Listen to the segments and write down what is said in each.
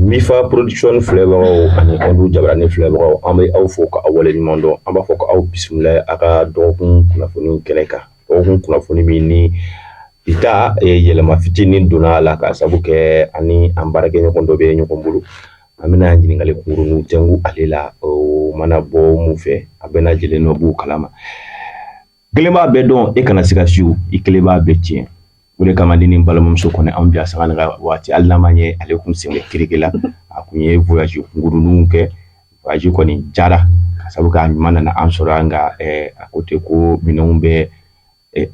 Mifa production flavor ani ondu jabarani flavor ambe aw fo ka awale ni mondo amba fo ka aw bismillah aka dokun kunafoni keleka dokun kunafoni mini ita yelema fitini dona la ka sabuke ani ambarake ni kondo be ni kombulu amina njini ngale kunguru nu tengu alela o mana bo mu fe abena jele no bu kalama gelema be don e kana sika siu ikeleba be tien wole kamandini mbalamo msokone ambia sanga wati allamanye alekum singe kirigila akunye voyage kunguru nunke voyage ko ni jara sabuka mana na ansoranga akote ko minombe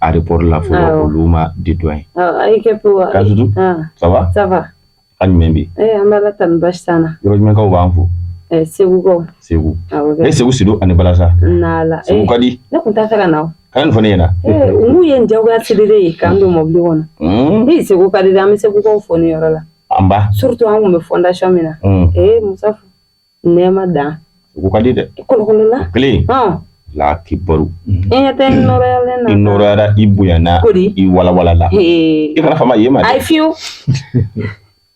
aéroport la fo luma ditouin ay kepo kazudu ça va Membi. Amala tan bastana. Yo me ka wanfu. Segu. Segu sido ane balasa. Nala. Segu kadi. Na kunta saka nawo. Kan fone yana. Ngu yen jawga sidire kando mobli wona. Segu kadi da me segu ko fone yorala. Amba. Surtout an me fondation mina. Musafu. Nema da. Segu kadi de. Ko la. Kli. La kibaru. Ten norale na. Inorara ibuyana. I wala la. Ikana fama yema. I feel.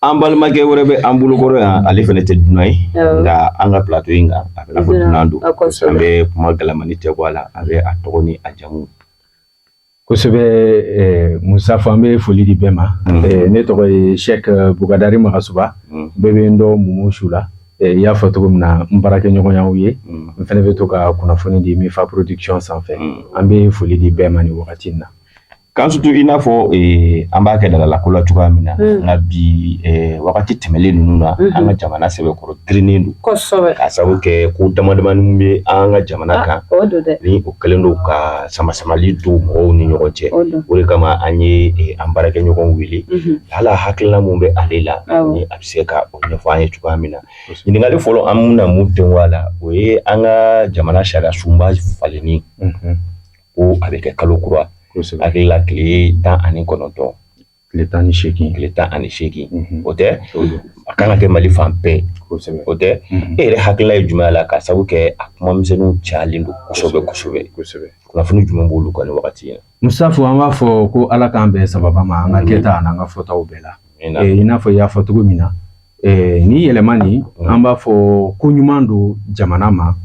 Ambal make worebe ambulu koro ya alifenete dunai nga anga plateau inga abela fodunando ambe kuma galamani tegwala abe atoni ajamu kosebe Musa Fambe foli di bema ne to Sheikh Bugadari Makasuba bebe ndo mumushula ya foto na mbarake nyoko nyawiye mfene veto ka kuna foni di Mifa production sans fait ambe foli di bema ni wakati na kansutu inafo ambake dala la kula tukamina ngabi wakati temele nuna anga jamana sebe koro grinindu kosobe asabuke ku damadamani mbe anga jamana ka ni ukalendo ka sama lidu mo ni nyokoche uri kama anye ambarake nyoko wili hala hakila mumbe alela ni abseka onyefanye tukamina ndingali follow amuna mute wala we anga jamana shara sumba faleni o avec kalokura avec la clé dans ani konoto le temps ni sheki ote akanga ke mali fampe ote ere hakila jumala ka sabuke akuma msenu chalindu kusobe kuna funu jumambulu kwa ni wakati Musafu amba fo ko ala kambe sababa ma anga keta na nga fota obela ina fo ya foto gumina ni elemani amba fo kunyumando jamanama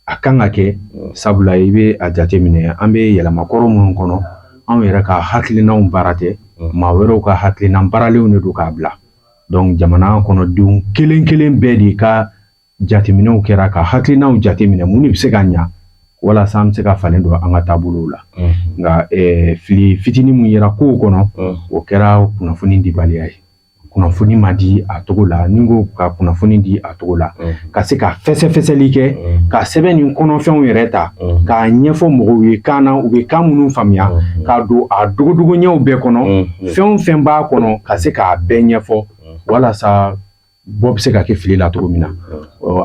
akanga ke sabula ibe ajate mine ambe yela makoro mun kono an yera ka haklina barate ma wero ka haklina barale ne do ka bla donc jamana kono dun kelen bedi ka jate mine kera ka haklina jate mine muni bise ganya wala sam se ka falendo anga tabulula nga fili fitini mun yera ko kono o kera kuna funi di baliyai kuna funi madi atogola ningo ka kuna funi di atogola ka se ka fese ka sebe ni kono fɛnw yɛrɛ ta ka ɲɛfɔ mɔgɔw ye kana u be kan minnu faamuya ka do a dogodogo ɲɛw bɛɛ kɔnɔ fɛn b'a kɔnɔ ka se ka bɛɛ ɲɛfɔ walasa bɔ bɛ se ka kɛ fili la cogo min na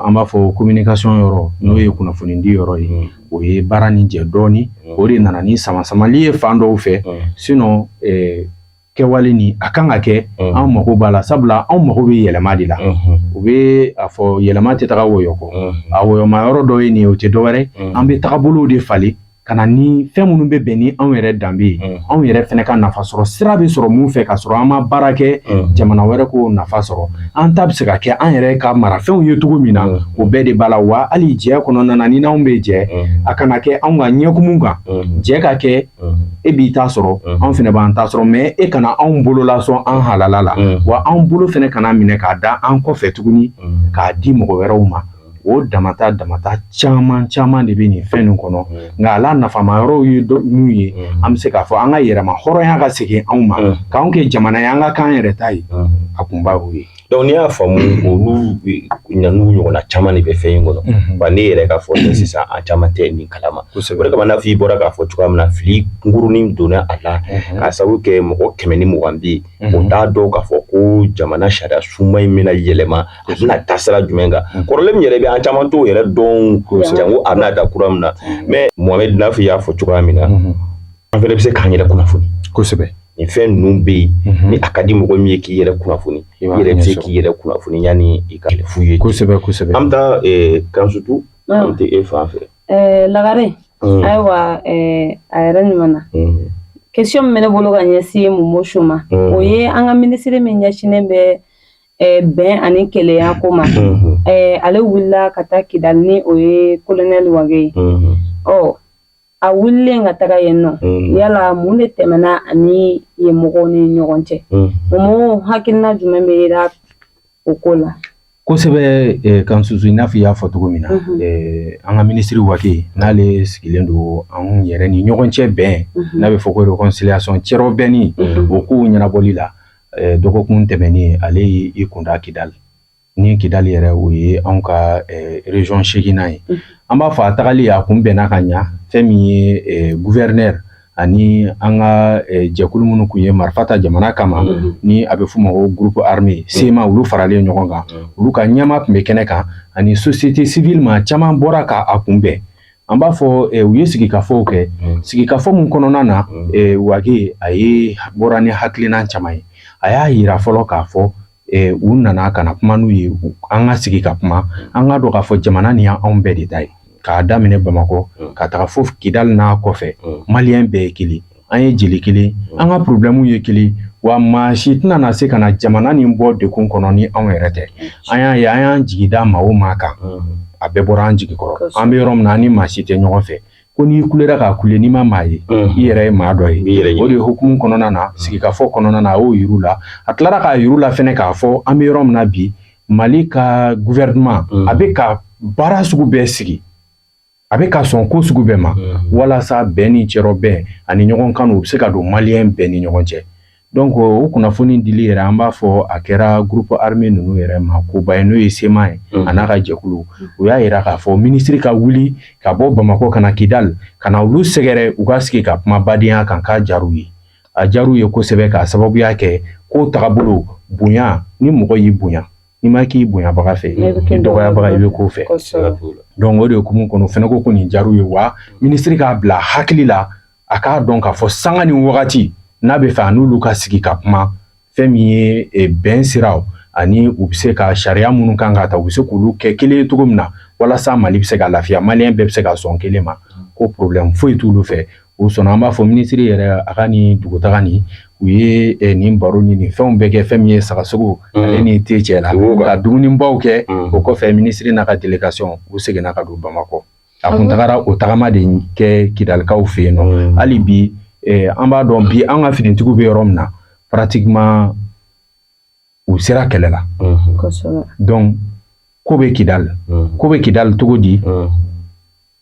an b'a fɔ communication yɔrɔ n'o ye kunnafoni di yɔrɔ ye o ye baara ni jɛ dɔɔni o de nana ni samali ye fan dɔw fɛ sinon kɛwale ni a kan ka kɛ an mago b'a la sabula an mago bɛ yɛlɛma de la u bɛ a fɔ yɛlɛma tɛ taga wɔyɔ kɔ a wɔyɔma yɔrɔ dɔ ye nin ye o tɛ dɔwɛrɛ an bɛ tagabolow de falen kana ni fɛn minnu bɛ bɛn ni anw yɛrɛ danbe ye anw yɛrɛ fɛnɛ ka nafa sɔrɔ sira bɛ sɔrɔ mun fɛ ka sɔrɔ an ma baara kɛ jamana wɛrɛ ko nafa sɔrɔ an ta bɛ se ka kɛ an yɛrɛ ka marafɛnw ye cogo min na o bɛɛ de b'a la wa hali jɛ kɔnɔna na ni n'anw bɛ jɛ a kana kɛ anw ka ɲɛkumu kan jɛ ka kɛ e b'i ta sɔrɔ anw fɛnɛ b'an ta sɔrɔ mais e kana anw bolo lasɔn an halala la wa anw bolo fɛnɛ kana minɛ k'a da an kɔfɛ tuguni k'a di mɔgɔ wɛrɛw ma o damata caman de bɛ nin fɛn nin kɔnɔ nka ala nafama yɔrɔw ye n'u ye an bɛ se k'a fɔ an ka yɛrɛma hɔrɔnya ka segin anw ma k'anw kɛ jamana ye an ka k'an yɛrɛ ta ye a kun b'a ye donc n'i y'a faamu olu n'u ɲɔgɔnna caman de bɛ fɛn in kɔnɔ wa ne yɛrɛ ka fɔ sisan a caman tɛ nin kalama o de kama n'a fɔ i bɔra k'a fɔ cogoya min na fili kunkurunin donna a la k'a sababu kɛ mɔgɔ 120 bɛ yen o t'a dɔn k'a fɔ ko jamana sariya sunba in bɛna yɛlɛma a bɛna taa sira jumɛn kan kɔrɔlen min yɛrɛ bɛ an caman t'o yɛrɛ dɔn jango a bɛna da kura min na mais Mohamed n'a fɔ i y'a fɔ cogoya min na an fɛnɛ bɛ se k'an yɛrɛ kunnafoni kosɛbɛ ni fɛn ninnu bɛ yen ni a ka di mɔgɔ min ye k'i yɛrɛ kunnafoni i yɛrɛ bɛ se k'i yɛrɛ kunnafoni yanni i ka fu ye kosɛbɛ an bɛ taa Kansutu an tɛ e fan fɛ Lagare ayiwa a yɛrɛ ɲuman na question min bɛ ne bolo ka ɲɛsin Momo Show ma o ye an ka ministre min ɲɛsinnen bɛ bɛn ani keleya ko ma ale wulila ka taa Kidal ni o ye colonel Wage a wulilen ka taga yen nɔ yala mun de tɛmɛna ani ɲɛmɔgɔw ni ɲɔgɔn cɛ o hakilina jumɛn bɛ yira o ko la kosɛbɛ kan susu n'a fɔ i y'a fɔ cogo min na an ka ministre Wage n'ale sigilen don an yɛrɛ ni ɲɔgɔn cɛ bɛn n'a bɛ fɔ ko réconciliation cɛrɔ bɛnni o kow ɲɛnabɔli la dɔgɔkun tɛmɛnen ale y'i kunda Kidal ni Kidal yɛrɛ o ye anw ka région seginna ye an b'a fɔ a tagali a kun bɛnna ka ɲa fɛn min ye gouverneur ani an ka jɛkulu minnu kun ye marifa ta jamana kama ni a bɛ f'o ma ko groupe armé SEMA olu faralen ɲɔgɔn kan olu ka ɲɛma tun bɛ kɛnɛ kan ani société civile ma caman bɔra ka a kunbɛn an b'a fɔ u ye sigikafɔw kɛ sigikafɔ mun kɔnɔna na Wage a ye bɔra ni hakilina caman ye a y'a yira fɔlɔ k'a fɔ u nana ka na kuma n'u ye an ka sigi ka kuma an ka dɔn k'a fɔ jamana ni y'anw bɛɛ de ta ye k'a daminɛ Bamakɔ ka taga fo Kidal n'a kɔfɛ maliyɛn bɛɛ ye kelen an ye jeli kelen an ka problème ye kelen wa maa si tɛna na se ka na jamana nin bɔ dekun kɔnɔ ni anw yɛrɛ tɛ an y'a ye an y'an jigi da maa o maa kan a bɛɛ bɔra an jigi kɔrɔ an bɛ yɔrɔ min na an ni maa si tɛ ɲɔgɔn fɛ ko n'i kulera k'a kule n'i ma maa ye i yɛrɛ ye maa dɔ ye o de ye hukumu kɔnɔna na sigikafɔ kɔnɔna na a y'o yiru la a tilara k'a yiru la fɛnɛ k'a fɔ an bɛ yɔrɔ min na bi Mali ka gouvernement a bɛ ka baara sugu bɛɛ sigi a bɛ ka sɔn ko sugu bɛɛ ma walasa bɛn ni cɛrɔ bɛn ani ɲɔgɔn kan u bɛ se ka don maliyɛn bɛɛ ni ɲɔgɔn cɛ donc o kunnafoni dili yɛrɛ an b'a fɔ a kɛra groupe armé ninnu yɛrɛ ma koba ye n'o ye SEMA ye a n'a ka jɛkulu u y'a yira k'a fɔ ministre ka wuli ka bɔ Bamakɔ ka na Kidal ka na olu sɛgɛrɛ u ka sigi ka kuma badenya kan k'a jar'u ye a jar'u ye kosɛbɛ k'a sababuya kɛ ko tagabolo bonya ni mɔgɔ y'i bonya ni ma k'i bonyabaga fɛ i dɔgɔyabaga i bɛ ko fɛ donc o de hukumu kɔnɔ fɛnɛ ko nin jar'u ye wa ministre k'a bila hakili la a k'a dɔn k'a fɔ sanga ni wagati n'a bɛ fɛ a n'olu ka sigi ka kuma fɛn min ye bɛn siraw ani u bɛ se ka sariya minnu kan ka ta u bɛ se k'olu kɛ kelen ye cogo min na walasa Mali bɛ se ka lafiya maliyɛn bɛɛ bɛ se ka sɔn kelen ma ko problème foyi t'olu fɛ o sɔnna an b'a fɔ ministre yɛrɛ a ka nin dugutaga nin u ye nin baro ni nin fɛnw bɛɛ kɛ fɛn min ye sagasogo ale ni te cɛ la ka dumunibaw kɛ o kɔfɛ ministre n'a ka délégation u seginna ka don Bamakɔ a kun tagara o tagama de kɛ Kidalikaw fɛ yen nɔ hali bi an b'a dɔn bi an ka finitigiw bɛ yɔrɔ min na pratiquement u sera kɛlɛ la donc ko bɛ Kidal cogo di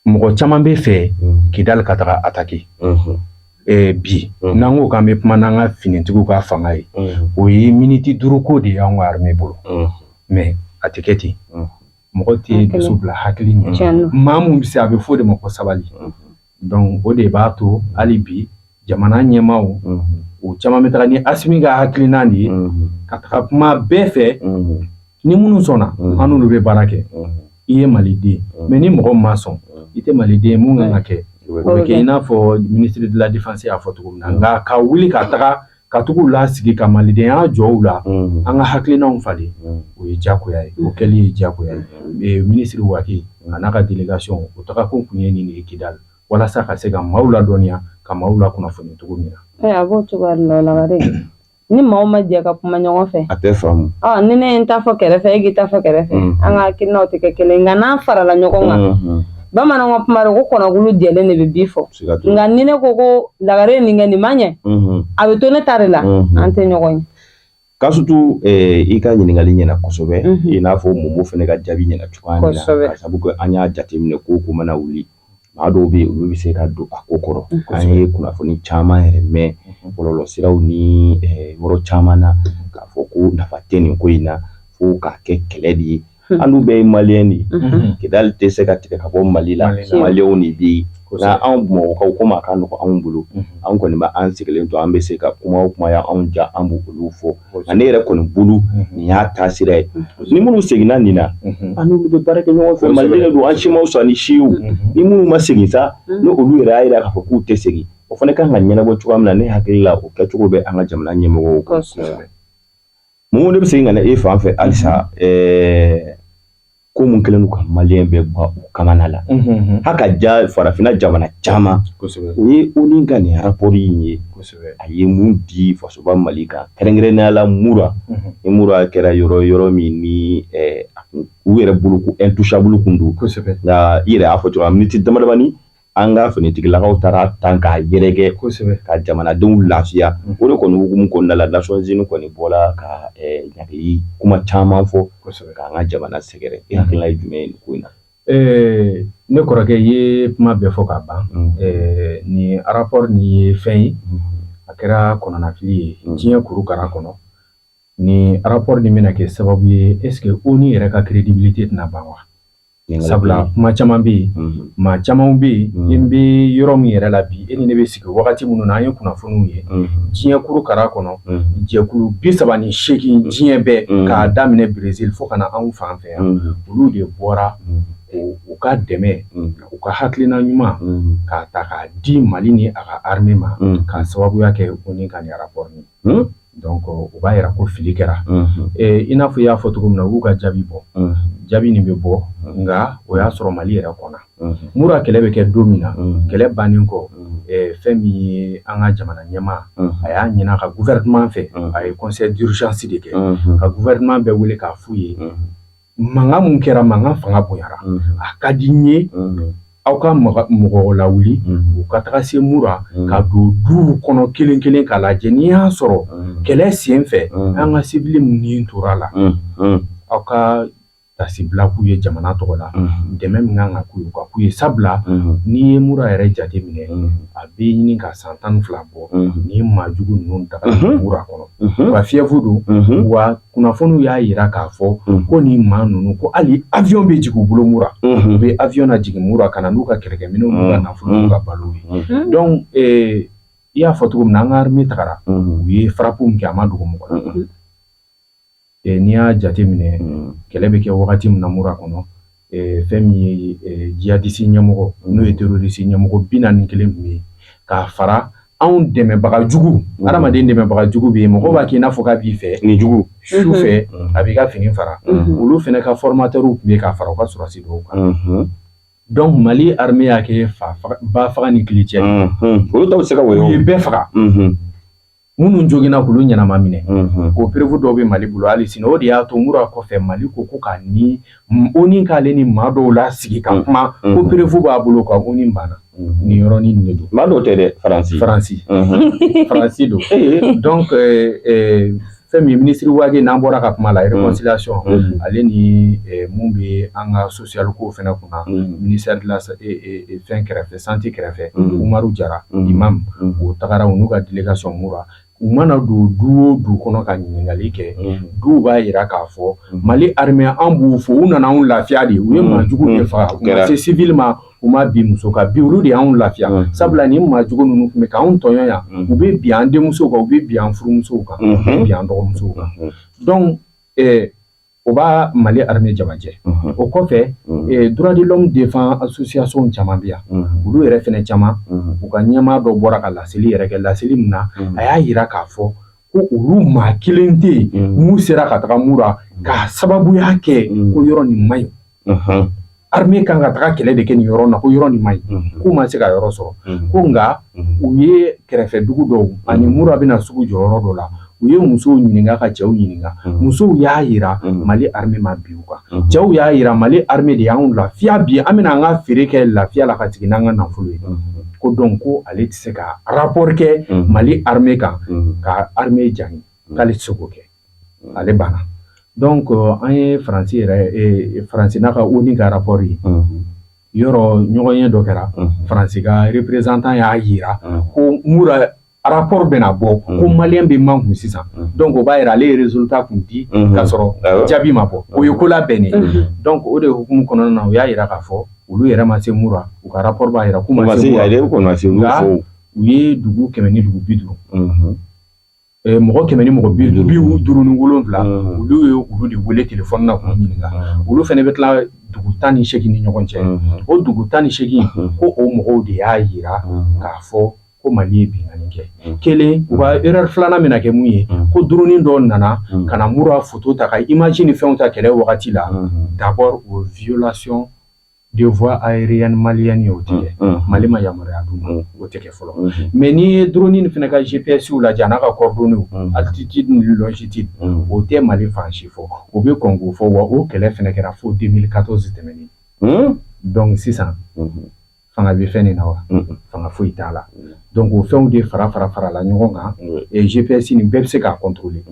mɔgɔ caman bɛ fɛ Kidal ka taga attaquer bi n'an ko k'an bɛ kuma n'an ka finitigiw ka fanga ye o ye miniti 5 ko de y'anw ka armée bolo mais a tɛ kɛ ten mɔgɔ tɛ dusu bila hakili ɲɛ maa mun bɛ se a bɛ fɔ o de ma ko sabali donc o de b'a to hali bi jamana ɲɛmaaw o caman bɛ taga ni Asimi ka hakilina de ye ka taga kuma bɛɛ fɛ ni minnu sɔnna an n'olu bɛ baara kɛ i ye Maliden mais ni mɔgɔ ma sɔn i tɛ Maliden mun kan ka kɛ o bɛ kɛ i n'a fɔ ministre de la défense y'a fɔ cogo min na nka ka wuli ka taga ka tugu la sigi ka Malidenya jɔ u la an ka hakilinaw falen o ye diyagoya ye o kɛli ye diyagoya ye ministre Wage a n'a ka délégation o taga kun ye nin de ye Kidal walasa ka se ka maaw ladɔnniya ka maaw lakunnafoni cogo min na a b'o cogoya de la Lagare ni maaw ma jɛ ka kuma ɲɔgɔn fɛ a tɛ faamu ni ne ye n ta fɔ kɛrɛfɛ e k'i ta fɔ kɛrɛfɛ an ka hakilinaw tɛ kɛ kelen nka n'an farala ɲɔgɔn kan bamananw ka kuma ko kɔnɔkulu jɛlen de bɛ bi fɔ nka ni ne ko Lagare nin kɛ nin ma ɲɛ a bɛ to ne ta de la an tɛ ɲɔgɔn ye Kasutu i ka ɲininkali ɲɛna kosɛbɛ i n'a fɔ Momo fɛnɛ ka jaabi ɲɛna cogoya min na ka sabu kɛ an y'a jateminɛ ko mana wuli maa dɔw bɛ yen olu bɛ se ka don a ko kɔrɔ an ye kunnafoni caman yɛrɛ mɛn bɔlɔlɔsiraw ni yɔrɔ caman na k'a fɔ ko nafa tɛ nin ko in na fo k'a kɛ kɛlɛ de ye an dun bɛɛ ye maliyɛn de ye Kidal tɛ se ka tigɛ ka bɔ Mali la maliyɛnw de bɛ yen nka anw Bamakɔkaw komi a ka nɔgɔn anw bolo anw kɔni bɛ an sigilen to an bɛ se ka kuma o kuma y'anw ja an b'o olu fɔ nka ne yɛrɛ kɔni bolo nin y'a taasira ye ni minnu seginna nin na an n'olu bɛ baara kɛ ɲɔgɔn fɛ maliyɛn don an si ma fisa ni si ye ni minnu ma segin sa ni olu yɛrɛ y'a jira k'a fɔ k'u tɛ segin o fana kan ka ɲɛnabɔ cogoya min na ne hakili la o kɛcogo bɛ an ka jamana ɲɛmɔgɔw kosɛbɛ mun de bɛ segin ka na e fan fɛ halisa ko ko mun kelen ka malien bɛ bɔ u kamana la haka ja farafina jamana caman o ye ONU ka nin rapport in ye a ye mun di fasoba Mali kan kɛrɛnkɛrɛnnenya la mura ni mura kɛra yɔrɔ min ni u yɛrɛ bolo ko intouchable kun don nka i yɛrɛ y'a fɔ cogoya miniti damadamani an ka finitigilakaw taara tan k'a yɛrɛkɛ ka jamanadenw lafiya o de kɔni hukumu kɔnɔna la Nations Unies kɔni bɔla ka ɲagili kuma caman fɔ k'an ka jamana sɛgɛrɛ e hakilina ye jumɛn ye nin ko in na ne kɔrɔkɛ ye kuma bɛɛ fɔ ka ban ni rapport ni ye fɛn ye a kɛra kɔnɔnafili ye diɲɛ kurukara kɔnɔ ni rapport ni bɛna kɛ sababu ye est-ce que ONU yɛrɛ ka crédibilité tɛna ban wa sabula kuma caman bɛ yen maa caman bɛ yen bɛ yɔrɔ min yɛrɛ la bi e ni ne bɛ sigi wagati minnu na an ye kunnafoniw ye diɲɛ kurukara kɔnɔ jɛkulu 38 diɲɛ bɛɛ k'a daminɛ Brésil fo ka na anw fan fɛ yan olu de bɔra u ka dɛmɛ u ka hakilina ɲuman k'a ta k'a di Mali ni a ka armée ma k'a sababuya kɛ ONU ka nin rapport ni donc u b'a yira ko fili kɛra i n'a fɔ i y'a fɔ cogo min na u ka jaabi bɔ jaabi nin bɛ bɔ nka o y'a sɔrɔ Mali yɛrɛ kɔnɔ mura kɛlɛ bɛ kɛ don min na kɛlɛ bannen kɔ fɛn min ye an ka jamana ɲɛmaa a y'a ɲini a ka gouvernement fɛ a ye conseil d'urgence de kɛ ka gouvernement bɛɛ wele k'a f'u ye mankan mun kɛra mankan fanga bonyara a ka di n ye aw ka mɔgɔ lawuli u ka taga se mura ka don duw kɔnɔ kelen kelen k'a lajɛ n'i y'a sɔrɔ kɛlɛ sen fɛ an ka civil min tora la aw ka tasibila k'u ye jamana tɔgɔ la dɛmɛ min kan ka k'u ye k'u ye sabula n'i ye mura yɛrɛ jate minɛ a bɛ ɲini ka san 12 bɔ ni maajugu ninnu daga mura kɔnɔ wa fiyewu don wa kunnafoniw y'a yira k'a fɔ ko ni maa ninnu ko hali avion bɛ jigin u bolo mura u bɛ avion na jigin mura ka na n'u ka kɛlɛkɛminɛnw n'u ka nafolo n'u ka balo ye donc i y'a fɔ cogo min na an ka armée tagara u ye frappe min kɛ a ma dogo mɔgɔ la n'i y'a jate minɛ kɛlɛ bɛ kɛ wagati min na mura kɔnɔ fɛn min ye djihadiste ɲɛmɔgɔ n'o ye terroriste ɲɛmɔgɔ 41 min ye k'a fara anw dɛmɛbaga jugu adamaden dɛmɛbaga jugu bɛ yen mɔgɔ b'a k'i n'a fɔ k'a b'i fɛ ni jugu su fɛ a b'i ka fini fara olu fɛnɛ ka formateurs tun bɛ k'a fara u ka sɔrɔsi dɔw kan donc Mali armée y'a kɛ ba faga ni kili cɛ olu dɔw bɛ se ka wɔyɔ u ye bɛɛ faga minnu joginna k'olu ɲɛnama minɛ o prévu dɔw bɛ Mali bolo hali sini o de y'a to mura kɔfɛ Mali ko ka ni ONU k'ale ni maa dɔw la sigi ka kuma ko prévu b'a bolo ka ONU banna ni yɔrɔnin de don maa dɔw tɛ dɛ Faransi don donc fɛn min ministre Wage n'an bɔra ka kuma la réconciliation ale ni mun bɛ an ka social ko fɛnɛ kunna ministère de la fɛn kɛrɛfɛ santé kɛrɛfɛ Umaru Jara imam o tagara u n'u ka délégation mura u mana don du o du kɔnɔ ka ɲininkali kɛ duw b'a yira k'a fɔ Mali armée an b'u fo u nana anw lafiya de u ye maajugu de faga u ma se civil ma u ma bi muso ka bi olu de y'anw lafiya sabula ni maajugu ninnu tun bɛ k'anw tɔɲɔ yan u bɛ bi an denmusow kan u bɛ bi an furumusow kan u bɛ bi an dɔgɔmusow kan donc o b'a Mali armée jamajɛ o kɔfɛ droit de l'homme défend association caman bɛ yan olu yɛrɛ fɛnɛ caman u ka ɲɛmaa dɔ bɔra ka laseli yɛrɛ kɛ laseli min na a y'a yira k'a fɔ ko olu maa kelen tɛ yen mun sera ka taga mura k'a sababuya kɛ ko yɔrɔ nin man ɲi armée kan ka taga kɛlɛ de kɛ nin yɔrɔ na ko yɔrɔ nin man ɲi k'u ma se ka yɔrɔ sɔrɔ ko nka u ye kɛrɛfɛ dugu dɔw ani mura bɛna sugu jɔ yɔrɔ dɔ la u ye musow ɲininka ka cɛw ɲininka musow y'a yira Mali armée ma bi u kan cɛw y'a yira Mali armée de y'anw lafiya bi an bɛna an ka feere kɛ lafiya la ka sigi n'an ka nafolo ye ko donc ko ale tɛ se ka rapport kɛ Mali armée kan ka armée jani k'ale tɛ se k'o kɛ ale banna donc an ye Faransi yɛrɛ Faransi n'a ka ONU ka rapport ye yɔrɔ ɲɔgɔnye dɔ kɛra Faransi ka représentant y'a yira ko mura rapport bɛna bɔ ko malien bɛ man kun sisan donc o b'a yira ale ye résultat kun di k'a sɔrɔ jaabi ma bɔ o ye ko labɛnnen donc o de hukumu kɔnɔna na u y'a yira k'a fɔ olu yɛrɛ ma se mura u ka rapport b'a yira k'u ma se mura nka u ye dugu 100 ni dugu 50 mɔgɔ 100 ni mɔgɔ 57 olu ye olu de wele téléphone na k'u ɲininka olu fɛnɛ bɛ tila dugu 18 ni ɲɔgɔn cɛ o dugu 18 ko o mɔgɔw de y'a yira k'a fɔ ko Mali ye bingani kɛ. Kelen u ka erreur filanan mina kɛ mun ye ko drone dɔ nana kana Mura photo ta ka image ni fɛnw ta kɛlɛ wagati la. D'abord o violation de voies aériennes maliennes o tɛ Mali ma yamaruya d'u ma o tɛ kɛ fɔlɔ. Mais ni ye drone ni fɛnɛ ka GPS la n'a ka coordonnées altitude ni longitude o tɛ Mali fan si fɔ o bɛ kɔn k'o fɔ wa o kɛlɛ fɛnɛ kɛra fo 2014 tɛmɛnen. Donc sisan fanga bɛ fɛn nin na wa fanga foyi t'a la. Donc o fɛnw de fara la ɲɔgɔn kan et GPS ni bɛɛ bɛ se k'a contrôler.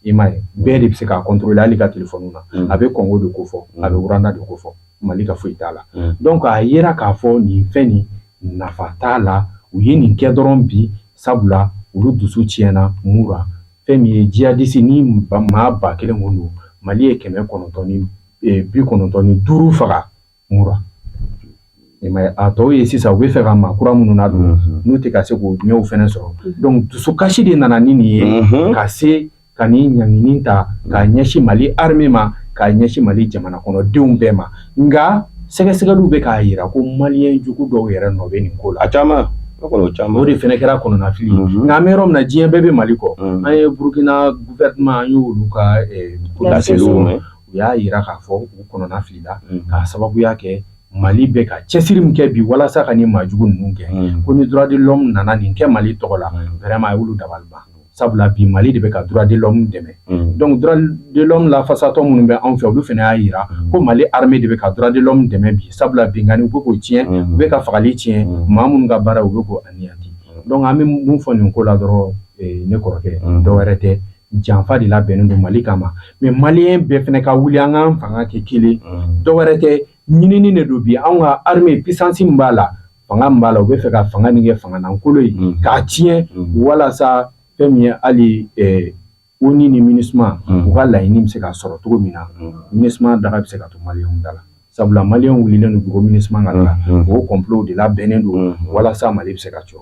I m'a ye bɛɛ de bɛ se k'a contrôler hali ka téléphone na a bɛ kɔngo de ko fɔ a bɛ Rwanda de ko fɔ Mali ka foyi t'a la. Donc a yera k'a fɔ nin fɛn nin nafa t'a la u ye nin kɛ dɔrɔn bi sabula olu dusu tiɲɛna Mura fɛn min ye djihadiste ni maa 1000 kun don Mali ye 995 faga Mura. Mais a tɔw ye sisan u bɛ fɛ ka maakura minnu na don n'u tɛ ka se k'o ɲɛw fɛnɛ sɔrɔ. Donc dusukasi de nana ni nin ye ka se ka nin ɲangini ta ka ɲɛsin Mali armée ma ka ɲɛsin Mali jamana kɔnɔdenw bɛɛ ma. Nka sɛgɛsɛgɛliw bɛ k'a yira ko Malien jugu dɔw yɛrɛ nɔ bɛ nin ko la. A caman o de fɛnɛ kɛra kɔnɔnafili. Nka an bɛ yɔrɔ min na diɲɛ bɛɛ bɛ Mali kɔ. An ye Burkina gouvernement an y'olu ka laseliw u y'a yira k'a fɔ u kɔnɔnafili la k'a sababuya kɛ Mali bɛ ka cɛsiri min kɛ bi walasa ka nin maajugu ninnu kɛ ko ni droit de l'homme nana nin kɛ Mali tɔgɔ la vraiment a y'olu dabali ban. Sabula bi Mali de bɛ ka droit de l'homme dɛmɛ. Donc droit de l'homme la fasatɔ minnu bɛ anw fɛ olu fɛnɛ y'a yira ko Mali armée de bɛ ka droit de l'homme dɛmɛ bi sabula bingani u bɛ k'o tiɲɛ u bɛ ka fagali tiɲɛ maa minnu ka baara u bɛ k'o aniyanti. Donc an bɛ mun fɔ nin ko la dɔrɔn ne kɔrɔkɛ dɔwɛrɛ tɛ janfa de labɛnnen don Mali kama mais Malien bɛɛ fɛnɛ ka wuli an k'an fanga kɛ kelen dɔwɛrɛ tɛ ɲinini de don bi anw ka armée puissance min b'a la fanga min b'a la u bɛ fɛ ka fanga nin kɛ fanga nankolo ye k'a tiɲɛ walasa fɛn min ye hali ONU ni MINUSMA u ka laɲini bɛ se ka sɔrɔ cogo min na MINUSMA daga bɛ se ka to Malien da la sabula Malien wulilen don bureau MINUSMA ka la o complot de labɛnnen don walasa Mali bɛ se ka jɔ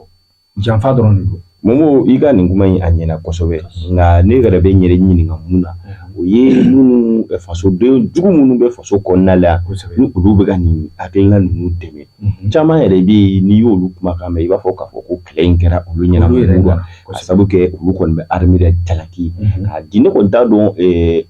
janfa dɔrɔn de don. Momo i ka nin kuma in a ɲɛna kosɛbɛ nka ne yɛrɛ bɛ n yɛrɛ ɲininka mun na o ye minnu fasoden jugu minnu bɛ faso kɔnɔna la ni olu bɛ ka nin hakilina ninnu dɛmɛ caman yɛrɛ bɛ yen n'i y'olu kumakan mɛn i b'a fɔ k'a fɔ ko kɛlɛ in kɛra olu ɲɛna Mura ka sababu kɛ olu kɔni bɛ armée de jalaki k'a di ne kɔni t'a dɔn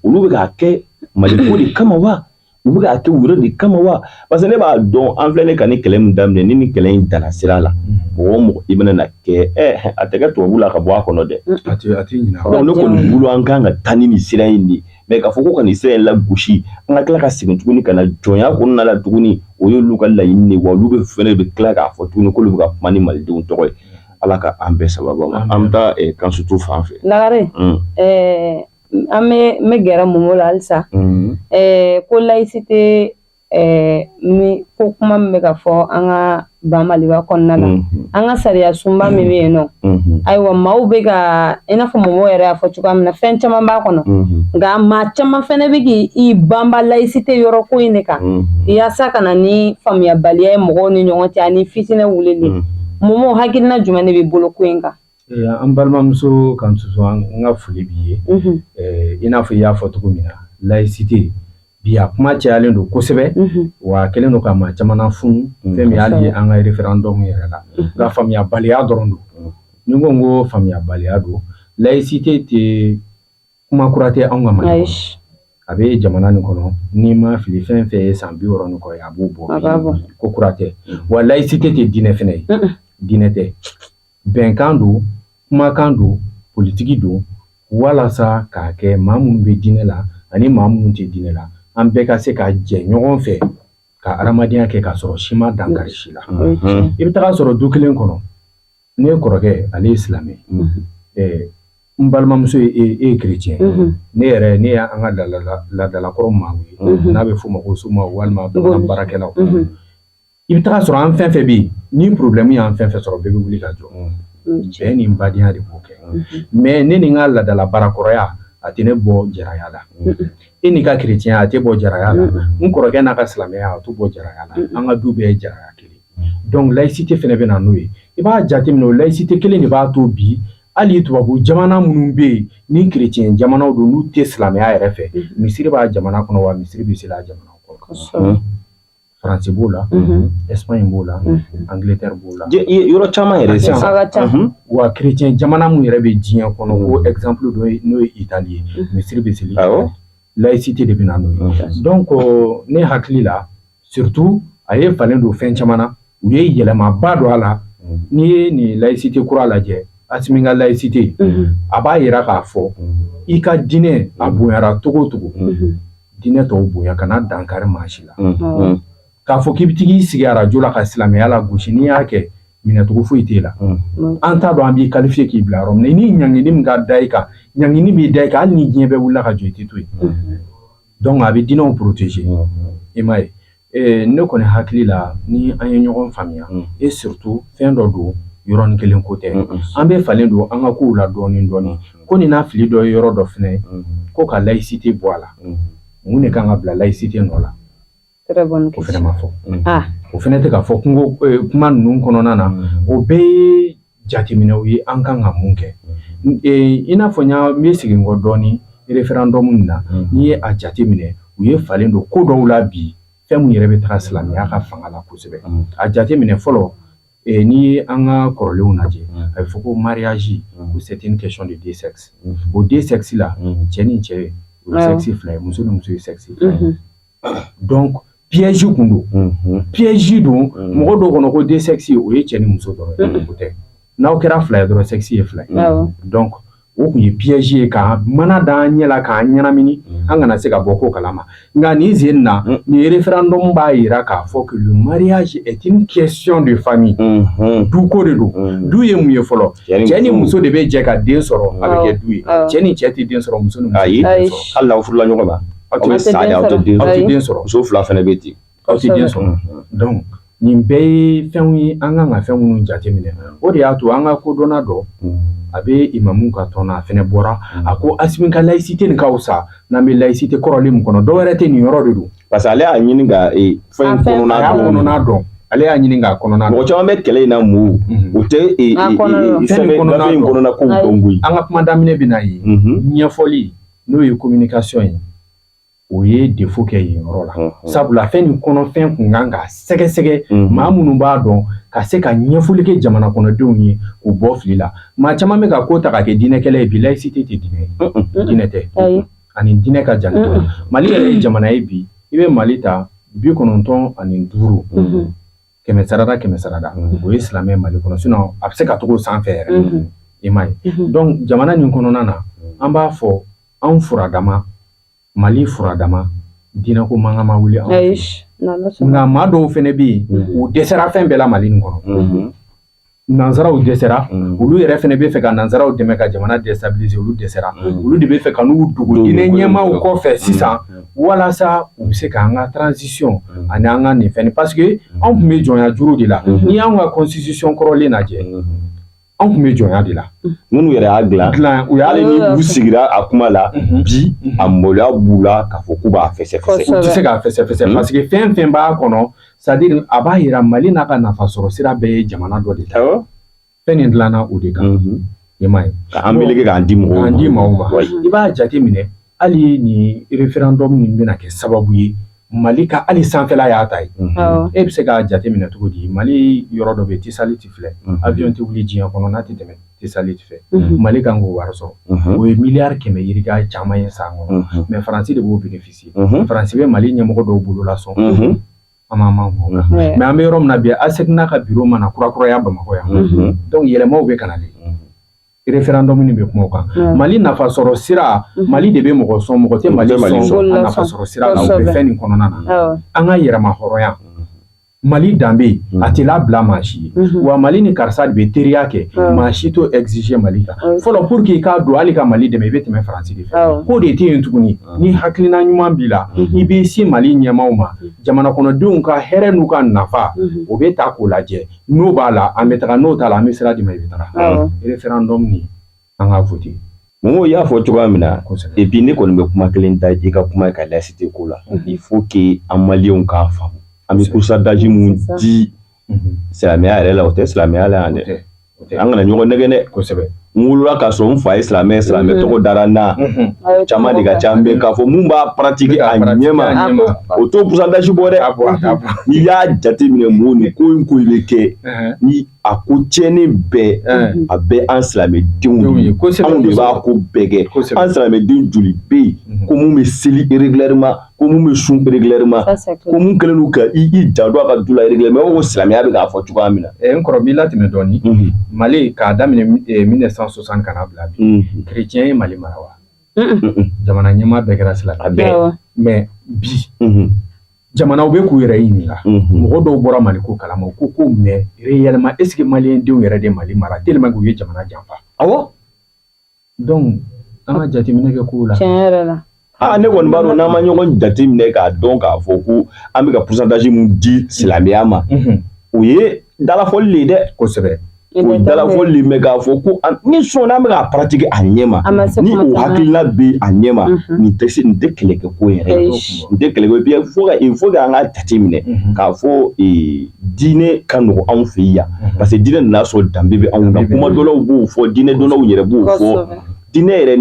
olu bɛ k'a kɛ Maliko de kama wa u bɛ k'a kɛ u yɛrɛ de kama wa parce que ne b'a dɔn an filɛ ne ka ni kɛlɛ min daminɛ ni nin kɛlɛ in danna sira la mɔgɔ o mɔgɔ i bɛna na kɛ a tɛ kɛ tubabu la ka bɔ a kɔnɔ dɛ donc ne kɔni bolo an kan ka taa ni nin sira in de mais k'a fɔ ko ka nin sira in lagosi an ka tila ka segin tuguni ka na jɔnya kɔnɔna la tuguni o y'olu ka laɲini de wa olu bɛ fɛnɛ bɛ tila k'a fɔ tuguni k'olu bɛ ka kuma ni malidenw tɔgɔ ye Ala ka an bɛɛ sababa ma an bɛ taa Kansutu fan fɛ. Lagare an bɛ gɛrɛ Momo la halisa ko laïcité ko kuma min bɛ ka fɔ an ka ban Maliba kɔnɔna la an ka sariya sunba min bɛ yen nɔ ayiwa maaw bɛ ka i n'a fɔ Momo yɛrɛ y'a fɔ cogoya min na fɛn caman b'a kɔnɔ nka maa caman fɛnɛ bɛ k'i banba laïcité yɔrɔ ko in de kan yaasa ka na ni faamuyabaliya ye mɔgɔw ni ɲɔgɔn cɛ ani fitinɛ wulili Momo hakilina jumɛn de bɛ bolo ko in kan. An balimamuso Kansutu an ka foli b'i ye i n'a fɔ i y'a fɔ cogo min na laïcité bi a kuma cayalen don kosɛbɛ wa kɛlen don ka maa caman funu fɛn min hali an ka référendum yɛrɛ la nka faamuyabaliya dɔrɔn don ni ko n ko faamuyabaliya don laïcité tɛ kuma kura tɛ anw ka Mali kɔnɔ a bɛ jamana nin kɔnɔ n'i ma fili fɛn fɛn ye san 60 ni kɔ ye a b'o bɔ ko kura tɛ wa laïcité tɛ diinɛ fɛnɛ ye diinɛ tɛ bɛnkan don kumakan don politiki don walasa k'a kɛ maa minnu bɛ diinɛ la ani maa minnu tɛ diinɛ la an bɛɛ ka se ka jɛ ɲɔgɔn fɛ ka adamadenya kɛ k'a sɔrɔ si ma dankari si la i bɛ taga sɔrɔ du kelen kɔnɔ ne kɔrɔkɛ ale ye silamɛ n balimamuso ye chrétien ne yɛrɛ ne y'an ka ladalakɔrɔ maaw ye n'a bɛ f'o ma ko somaw walima baarakɛlaw i bɛ taga sɔrɔ an fɛn fɛn bɛ yen ni problème y'an fɛn fɛn sɔrɔ bɛɛ bɛ wuli ka jɔ bɛn ni badenya de b'o kɛ mais ne ni n ka ladala baarakɔrɔya a tɛ ne bɔ jaraya la e n'i ka chrétien a tɛ bɔ jaraya la n kɔrɔkɛ n'a ka silamɛya a t'u bɔ jaraya la an ka du bɛɛ ye jaraya kelen donc laïcité fɛnɛ bɛ na n'o ye i b'a jateminɛ o laïcité kelen de b'a to bi hali tubabu jamana minnu bɛ yen ni chrétien jamanaw don n'u tɛ silamɛya yɛrɛ fɛ misiri b'a jamana kɔnɔ wa misiri bɛ se a jamana kɔnɔ France b'o la Espagne b'o la Angleterre b'o la yɔrɔ caman yɛrɛ sisan wa chrétien jamana mun yɛrɛ bɛ diɲɛ kɔnɔ ko exemple dɔ ye n'o ye Italie ye misiri bɛ seli laïcité de bɛ na n'o ye donc ne hakili la surtout a ye falen don fɛn caman na u ye yɛlɛmaba don a la n'i ye nin laïcité kura lajɛ Asimi ka laïcité a b'a yira k'a fɔ i ka diinɛ a bonyara togo o togo diinɛ tɔw bonya kana dankari maa si la k'a fɔ k'i bɛ t'i sigi arajo la ka silamɛya la gosi n'i y'a kɛ minɛcogo foyi t'e la an t'a dɔn an b'i qualifié k'i bila yɔrɔ min na ni ɲangini min ka da i kan ɲangini b'i da i kan hali ni diɲɛ bɛɛ wulila ka jɔ i tɛ to yen donc a bɛ diinɛw protéger i m'a ye ne kɔni hakili la ni an ye ɲɔgɔn faamuya et surtout fɛn dɔ don yɔrɔnin kelen ko tɛ an bɛ falen don an ka kow la dɔɔnin dɔɔnin ko nin n'a fili dɔ ye yɔrɔ dɔ fɛnɛ ko ka laïcité bɔ a la mun de kan ka bila laïcité nɔ la o fɛnɛ ma fɔ o fɛnɛ tɛ ka fɔ kuma ninnu kɔnɔna na o bɛɛ ye jateminɛw ye an kan ka mun kɛ i n'a fɔ n bɛ segin kɔ dɔɔnin référendum nin na n'i ye a jateminɛ u ye falen don ko dɔw la bi fɛn mun yɛrɛ bɛ taga silamɛya ka fanga la kosɛbɛ a jateminɛ fɔlɔ n'i ye an ka kɔrɔlenw lajɛ a bɛ fɔ ko mariage ou c'est une question de deux sexes o deux sexes la cɛ ni cɛ o ye sexe fila ye muso ni muso ye sexe fila ye donc piège kun don piège don mɔgɔ dɔw kɔnɔ ko deux sexes o ye cɛ ni muso dɔrɔn o tɛ n'aw kɛra fila ye dɔrɔn sexe ye fila ye donc o kun ye piège ye ka mana d'an ɲɛ la k'an ɲɛnamini an kana se ka bɔ ko kalama nka nin sen na nin référendum b'a yira k'a fɔ que le mariage est une question de famille du ko de don du ye mun ye fɔlɔ cɛ ni muso de bɛ jɛ ka den sɔrɔ a bɛ kɛ du ye cɛ ni cɛ tɛ den sɔrɔ muso ni muso tɛ den sɔrɔ hali n'aw furula ɲɔgɔn ma aw tɛ sa ye aw tɛ den sɔrɔ muso fila fana bɛ ten aw tɛ den sɔrɔ donc nin bɛɛ ye fɛnw ye an kan ka fɛn minnu jateminɛ o de y'a to an ka kodɔnna dɔ a bɛ imamu ka tɔn na a fɛnɛ bɔra a ko Asimi ka laïcité nin ka wusa n'an bɛ laïcité kɔrɔlen min kɔnɔ dɔwɛrɛ tɛ nin yɔrɔ de don parce que ale y'a ɲini ka fɛn kɔnɔna dɔn ale y'a ɲini k'a kɔnɔna dɔn mɔgɔ caman bɛ kɛlɛ in na mun o tɛ fɛn in kɔnɔna kow dɔn koyi an ka kuma daminɛ bɛ na ye ɲɛfɔli n'o ye communication ye o ye défaut kɛ yen yɔrɔ la sabula fɛn nin kɔnɔ fɛn kun kan ka sɛgɛsɛgɛ maa minnu b'a dɔn ka se ka ɲɛfɔli kɛ jamana kɔnɔdenw ye k'u bɔ fili la maa caman bɛ ka ko ta ka kɛ diinɛkɛla ye bi laïcité tɛ diinɛ ye diinɛ tɛ ani diinɛ ka jan tɔ Mali yɛrɛ ye jamana ye bi i bɛ Mali ta 95 kɛmɛ sarada o ye silamɛ Mali kɔnɔ sinon a bɛ se ka togo sanfɛ yɛrɛ i m'a ye donc jamana nin kɔnɔna na an b'a fɔ anw furadama Mali furadama diinɛ ko mankan ma wuli anw nka maa dɔw fɛnɛ bɛ yen u dɛsɛra fɛn bɛɛ la Mali nin kɔnɔ nanzaraw dɛsɛra olu yɛrɛ fɛnɛ bɛ fɛ ka nanzaraw dɛmɛ ka jamana déstabiliser olu dɛsɛra olu de bɛ fɛ ka n'u dogo diinɛ ɲɛmaaw kɔfɛ sisan walasa u bɛ se k'an ka transition ani an ka nin fɛn parce que anw tun bɛ jɔnya juru de la n'i y'anw ka constitution kɔrɔlen lajɛ anw tun bɛ jɔnya de la minnu yɛrɛ y'a dilan hali ni u sigira a kuma la bi a maloya b'u la k'a fɔ k'u b'a fɛsɛfɛsɛ u tɛ se k'a fɛsɛfɛsɛ parce que fɛn fɛn b'a kɔnɔ c'est à dire a b'a yira Mali n'a ka nafa sɔrɔ sira bɛɛ ye jamana dɔ de ta fɛn nin dilanna o de kan i m'a ye k'an meleke k'an di mɔgɔw ma i b'a jateminɛ hali ni référendum nin bɛna kɛ sababu ye Mali ka hali sanfɛla y'a ta ye e bɛ se k'a jateminɛ cogo di Mali yɔrɔ dɔ bɛ Tisalit filɛ avion tɛ wuli diɲɛ kɔnɔ n'a tɛ tɛmɛ Tisalit fɛ Mali kan k'o wari sɔrɔ o ye miliyari kɛmɛ yirika caman ye san kɔnɔ mais Faransi de b'o bénéficier Faransi bɛ Mali ɲɛmɔgɔ dɔw bolo lasɔn an m'an fɔ mais an bɛ yɔrɔ min na bi ASEC n'a ka bureau mana kurakuraya Bamakɔ yan donc yɛlɛmaw bɛ ka na de référendum nin bɛ kuma o kan Mali nafa sɔrɔ sira Mali de bɛ mɔgɔ sɔn mɔgɔ tɛ Mali sɔn a nafa sɔrɔ sira la o bɛ fɛn nin kɔnɔna na an ka yɛrɛma hɔrɔnya Mali danbe a tɛ labila maa si ye wa Mali ni karisa de bɛ teriya kɛ maa si t'o exiger Mali kan fɔlɔ pour que i k'a don hali ka Mali dɛmɛ i bɛ tɛmɛ Faransi de fɛ k'o de tɛ yen tuguni ni hakilina ɲuman b'i la i bɛ se Mali ɲɛmaaw ma jamana kɔnɔdenw ka hɛrɛ n'u ka nafa o bɛ ta k'o lajɛ n'o b'a la an bɛ taga n'o t'a la an bɛ sira di ma i bɛ taga référendum ni an ka voter Mo y'a fɔ cogoya min na et puis ne kɔni bɛ kuma kelen ta i ka kuma ka laïcité ko la il faut que an maliyɛnw k'a faamu an bɛ pourcentage mun di silamɛya yɛrɛ la o tɛ silamɛya la yan dɛ an kana ɲɔgɔn nɛgɛ dɛ kosɛbɛ wolola ka sɔrɔ n fa ye silamɛ tɔgɔ dara na caman de ka ca mais k'a fɔ mun b'a pratiquer a ɲɛma o t'o pourcentage bɔ dɛ n'i y'a jateminɛ mɔgɔw ni ko in ko in bɛ kɛ ni a ko tiɲɛni bɛɛ a bɛ an silamɛdenw ye anw de b'a ko bɛɛ kɛ an silamɛden joli bɛ yen ko mun bɛ seli régulièrement ko mun bɛ sun régulièrement ko mun kɛlen don ka i janto a ka du la régulièrement o silamɛya bɛ k'a fɔ cogoya min na n kɔrɔ b'i latɛmɛ dɔɔni Mali k'a daminɛ 1960 kana bila bi chrétien ye Mali mara wa jamana ɲɛmaa bɛɛ kɛra silamɛ mais bi jamanaw bɛ k'u yɛrɛ ɲininka mɔgɔ dɔw bɔra Mali ko kalama ko mais réellement est-ce que malien denw yɛrɛ de Mali mara tellement que u ye jamana janfa awɔ donc an ka jateminɛ kɛ kow la tiɲɛ yɛrɛ la ne kɔni b'a dɔn n'an ma ɲɔgɔn jateminɛ k'a dɔn k'a fɔ ko an bɛ ka pourcentage mun di silamɛya ma o ye dalafɔli de dɛ kosɛbɛ o ye dalafɔli mais k'a fɔ ko ni sɔn n'an bɛ ka pratiquer a ɲɛma ni o hakilina bɛ a ɲɛma nin tɛ kɛlɛkɛ ko yɛrɛ nin tɛ kɛlɛkɛ bien il faut que an ka jateminɛ k'a fɔ diinɛ ka nɔgɔn anw fɛ yan parce que diinɛ nana sɔrɔ danbe bɛ anw na kuma dɔlaw b'o fɔ diinɛ dɔnnaw yɛrɛ b'o fɔ diinɛ yɛrɛ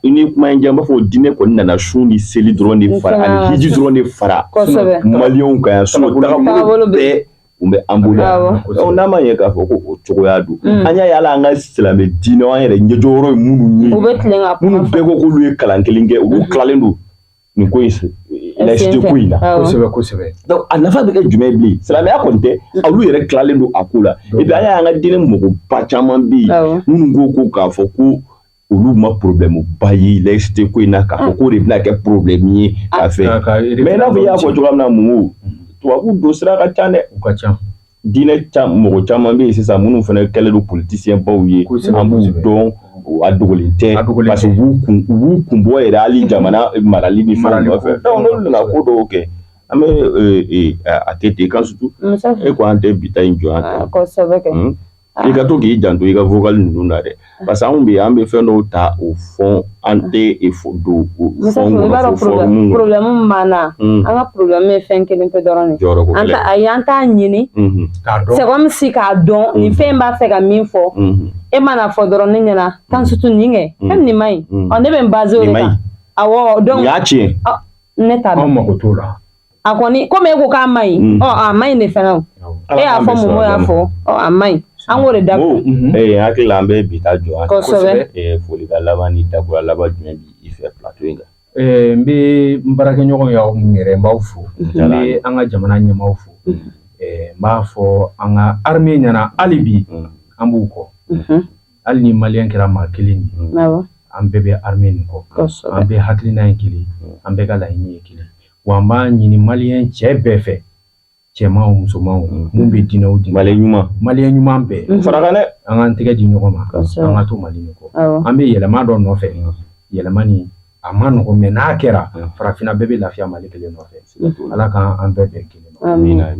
ni kuma in jɛ an b'a fɔ diinɛ kɔni nana sun ni seli dɔrɔn de fara ani hiji dɔrɔn de fara maliyɛnw kan yan sinon tagabolo bɛɛ u bɛ an bolo donc n'a ma ɲɛ k'a fɔ ko o cogoya don an y'a ye hali an ka silamɛ diinɛw an yɛrɛ ɲɛjɔyɔrɔ ye minnu ye minnu bɛɛ ko k'olu ye kalan kelen kɛ olu tilalen don nin ko in laïcité ko in na kosɛbɛ donc a nafa bɛ kɛ jumɛn bilen silamɛya kɔni tɛ olu yɛrɛ tilalen don a ko la et puis an y'a ye an ka diinɛ mɔgɔba caman bɛ yen minnu ko k'a fɔ ko olu ma problème ba ye laïcité ko in na k'a fɔ k'o de bɛna kɛ problème ye k'a fɛ mais i n'a fɔ i y'a fɔ cogoya min na Mumu tubabu don sira ka ca dɛ u ka ca diinɛ mɔgɔ caman bɛ yen sisan minnu fana kɛlen don politicien baw ye an b'u dɔn a dogolen tɛ parce que u b'u kun bɔ yɛrɛ hali jamana marali ni fɛn nɔfɛ donc n'olu nana ko dɔw kɛ an bɛ a tɛ ten kan surtout e ko an tɛ bi ta in jɔ an tɛ i ka to k'i janto i ka vocal ninnu na dɛ parce que anw bɛ an bɛ fɛn dɔw ta o fɔn an tɛ don o fɔn kɔnɔ fo fɔrmu problème min b'an na an ka problème ye fɛn kelen pe dɔrɔn de an t'a ɲini c'est comme si k'a dɔn nin fɛn b'a fɛ ka min fɔ e mana fɔ dɔrɔn ne ɲɛna kan surtout nin kɛ fɛn nin man ɲi ne bɛ n basé o de kan awɔ donc y'a tiɲɛ ne t'a dɔn anw mako t'o la a kɔni komi e ko k'a man ɲi a man ɲi de fana e y'a fɔ Momo y'a fɔ a man ɲi an k'o de dabila hakili la an bɛ bi ta jɔ an kosɛbɛ folikan laban ni dakura laban jumɛn b'i fɛ plateau in kan n bɛ n baarakɛɲɔgɔn y'aw mun yɛrɛ n b'aw fo n bɛ an ka jamana ɲɛmaaw fo n b'a fɔ an ka armée ɲɛna hali bi an b'u kɔ hali ni maliyɛn kɛra maa kelen ye an bɛɛ bɛ armée nin kɔ an bɛɛ hakilina ye kelen an bɛɛ ka laɲini ye kelen wa an b'a ɲini maliyɛn cɛ bɛɛ fɛ cɛmanw musomanw mun bɛ diinɛw di maliyɛn ɲuman bɛɛ faraka dɛ an k'an tɛgɛ di ɲɔgɔn ma an ka to Mali nin kɔ an bɛ yɛlɛma dɔ nɔfɛ yɛlɛma nin a ma nɔgɔn mais n'a kɛra farafinna bɛɛ bɛ lafiya Mali kelen nɔfɛ ala k'an bɛɛ bɛn kelen ma amina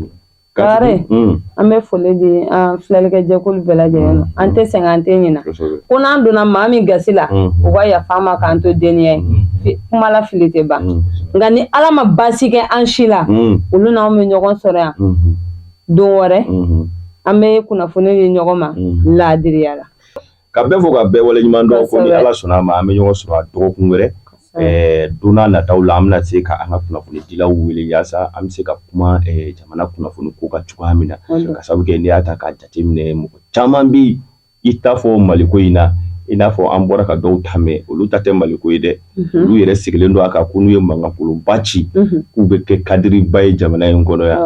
Kare an bɛ foli di an filɛlikɛjɛkulu bɛɛ lajɛlen ma an tɛ sɛgɛn an tɛ ɲina ko n'an donna maa min gasi la u ka yafa an ma k'an to deniya ye kuma la fili tɛ ban nka ni ala ma baasi kɛ an si la olu n'anw bɛ ɲɔgɔn sɔrɔ yan don wɛrɛ an bɛ kunnafoni di ɲɔgɔn ma laadiriya la ka bɛɛ fɔ ka bɛɛ waleɲuman dɔn ko ni ala sɔnna a ma an bɛ ɲɔgɔn sɔrɔ a dɔgɔkun wɛrɛ don n'a nataw la an bɛna se ka an ka kunnafoni dilaw wele yaasa an bɛ se ka kuma jamana kunnafoni ko ka cogoya min na ka sababu kɛ n'i y'a ta k'a jateminɛ mɔgɔ caman bɛ i t'a fɔ Maliko in na i n'a fɔ an bɔra ka dɔw ta mɛn olu ta tɛ Maliko ye dɛ olu yɛrɛ sigilen don a kan ko n'u ye mankankolonba ci k'u bɛ kɛ kadiriba ye jamana in kɔnɔ yan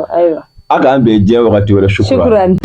a k'an bɛn diɲɛ wagati wɛrɛ shukran